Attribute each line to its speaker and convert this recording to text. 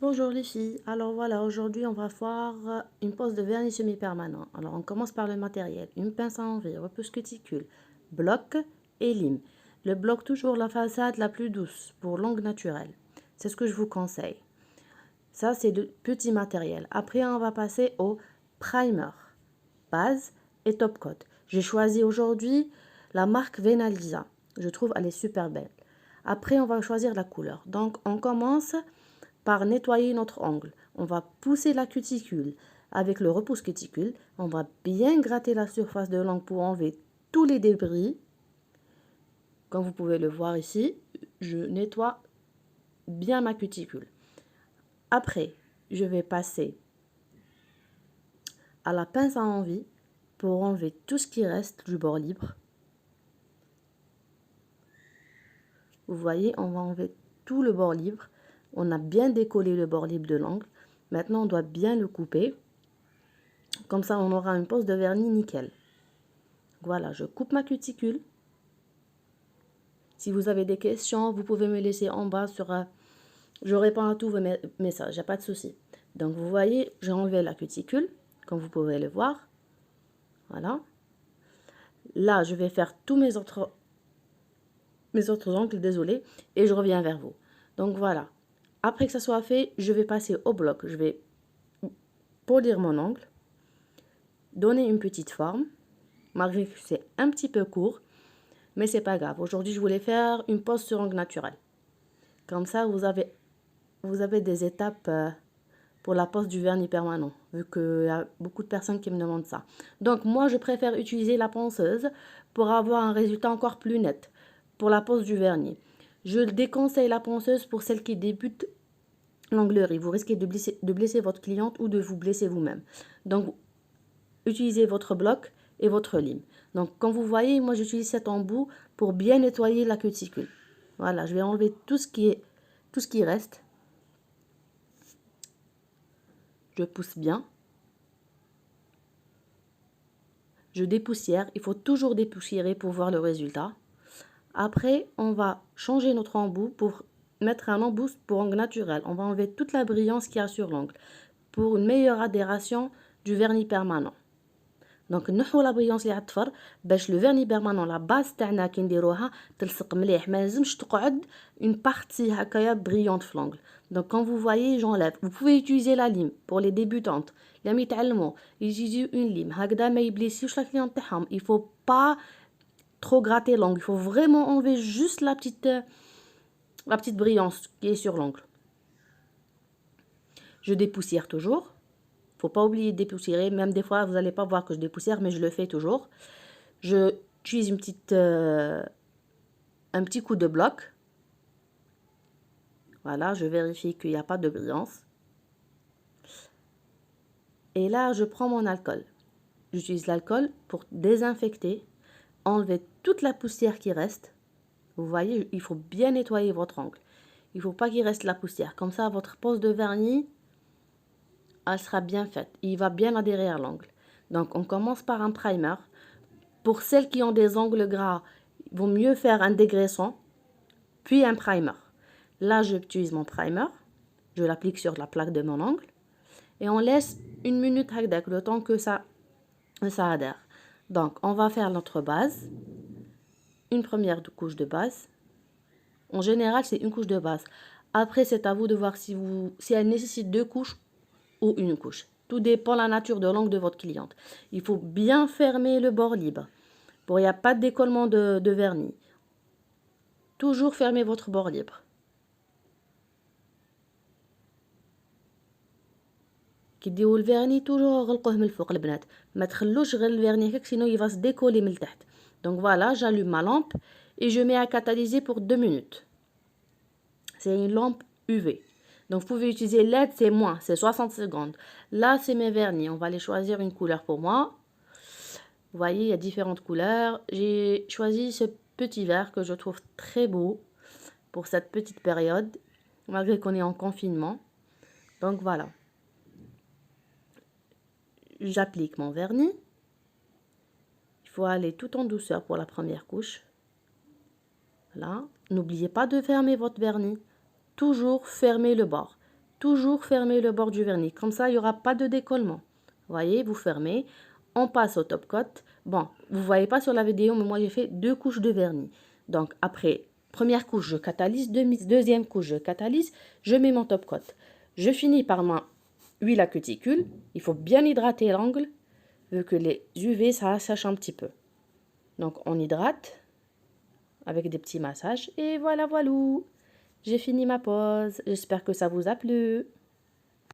Speaker 1: Bonjour les filles, alors voilà, aujourd'hui on va voir une pose de vernis semi-permanent. Alors on commence par le matériel, une pince à enlever, repousse cuticule, bloc et lime. Le bloc toujours la façade la plus douce pour l'ongle naturel. C'est ce que je vous conseille. Ça c'est de petit matériel. Après on va passer au primer, base et top coat. J'ai choisi aujourd'hui la marque Venalisa. Je trouve elle est super belle. Après on va choisir la couleur. Donc on commence par nettoyer notre ongle. On va pousser la cuticule avec le repousse cuticule. On va bien gratter la surface de l'ongle pour enlever tous les débris. Comme vous pouvez le voir ici, je nettoie bien ma cuticule. Après, je vais passer à la pince à envie pour enlever tout ce qui reste du bord libre. Vous voyez, on va enlever tout le bord libre. On a bien décollé le bord libre de l'ongle. Maintenant, on doit bien le couper. Comme ça, on aura une pose de vernis nickel. Voilà, je coupe ma cuticule. Si vous avez des questions, vous pouvez me laisser en bas je réponds à tous vos messages, il n'y a pas de souci. Donc, vous voyez, j'ai enlevé la cuticule, comme vous pouvez le voir. Voilà. Là, je vais faire tous mes autres ongles, désolé, et je reviens vers vous. Donc, voilà. Après que ça soit fait, je vais passer au bloc. Je vais polir mon ongle, donner une petite forme, malgré que c'est un petit peu court. Mais c'est pas grave. Aujourd'hui, je voulais faire une pose sur ongle naturel. Comme ça, vous avez des étapes pour la pose du vernis permanent, vu qu'il y a beaucoup de personnes qui me demandent ça. Donc, moi, je préfère utiliser la ponceuse pour avoir un résultat encore plus net pour la pose du vernis. Je déconseille la ponceuse pour celles qui débutent l'onglerie. Vous risquez de blesser votre cliente ou de vous blesser vous-même. Donc, utilisez votre bloc et votre lime. Donc, comme vous voyez, moi j'utilise cet embout pour bien nettoyer la cuticule. Voilà, je vais enlever tout ce qui reste. Je pousse bien. Je dépoussière. Il faut toujours dépoussiérer pour voir le résultat. Après, on va changer notre embout pour mettre un embout pour ongle naturel. On va enlever toute la brillance qu'il y a sur l'ongle pour une meilleure adhération du vernis permanent. دونك نحو لا بريونس اللي عالطفر باش لو فيرني بيرمانون لا باز تاعنا كي نديروها تلصق مليح. ما لازمش تقعد une partie هكايا brillante في l'ongle. Donc quand vous voyez, j'enlève. Vous pouvez utiliser la lime pour les débutantes. اللي يتعلموا يجيزيو une lime هكذا ما يبليسيوش لا كليون تاعهم. Il faut pas trop gratter l'ongle. Il faut vraiment enlever juste la petite brillance qui est sur l'ongle. Je dépoussière toujours. Faut pas oublier de dépoussiérer, même des fois vous n'allez pas voir que je dépoussière, mais je le fais toujours. Je utilise un petit coup de bloc. Voilà, je vérifie qu'il n'y a pas de brillance. Et là, je prends mon alcool. J'utilise l'alcool pour désinfecter, enlever toute la poussière qui reste. Vous voyez, il faut bien nettoyer votre ongle. Il ne faut pas qu'il reste la poussière. Comme ça, votre pose de vernis, elle sera bien faite. Il va bien adhérer à l'ongle. Donc, on commence par un primer. Pour celles qui ont des ongles gras, il vaut mieux faire un dégraissant, puis un primer. Là, j'utilise mon primer. Je l'applique sur la plaque de mon ongle. Et on laisse une minute avec le temps que ça adhère. Donc, on va faire notre base. Une première couche de base. En général, c'est une couche de base. Après, c'est à vous de voir si elle nécessite 2 couches ou une couche. Tout dépend de la nature de l'ongle de votre cliente. Il faut bien fermer le bord libre. Pour il n'y a pas de décollement de vernis. Toujours fermez votre bord libre. كي ديروا الفيرني toujours غلقوه من الفوق البنات. ما تخلوش غير الفيرني هكاك sinon il va se décoller من التحت. Donc voilà, j'allume ma lampe et je mets à catalyser pour 2 minutes. C'est une lampe UV. Donc vous pouvez utiliser LED, c'est moins, c'est 60 secondes. Là, c'est mes vernis. On va aller choisir une couleur pour moi. Vous voyez, il y a différentes couleurs. J'ai choisi ce petit vert que je trouve très beau pour cette petite période, malgré qu'on est en confinement. Donc voilà. J'applique mon vernis. Il faut aller tout en douceur pour la première couche. Voilà. N'oubliez pas de fermer votre vernis. Toujours fermer le bord. toujours fermer le bord du vernis. Comme ça, il n'y aura pas de décollement. Voyez, vous fermez. On passe au top coat. Bon, vous ne voyez pas sur la vidéo, mais moi, j'ai fait 2 couches de vernis. Donc, après, première couche, je catalyse. Deuxième couche, je catalyse. Je mets mon top coat. Je finis par ma huile à cuticule. Il faut bien hydrater l'angle, vu que les UV, ça sèche un petit peu. Donc, on hydrate avec des petits massages. Et voilà, voilà. J'ai fini ma pause. J'espère que ça vous a plu.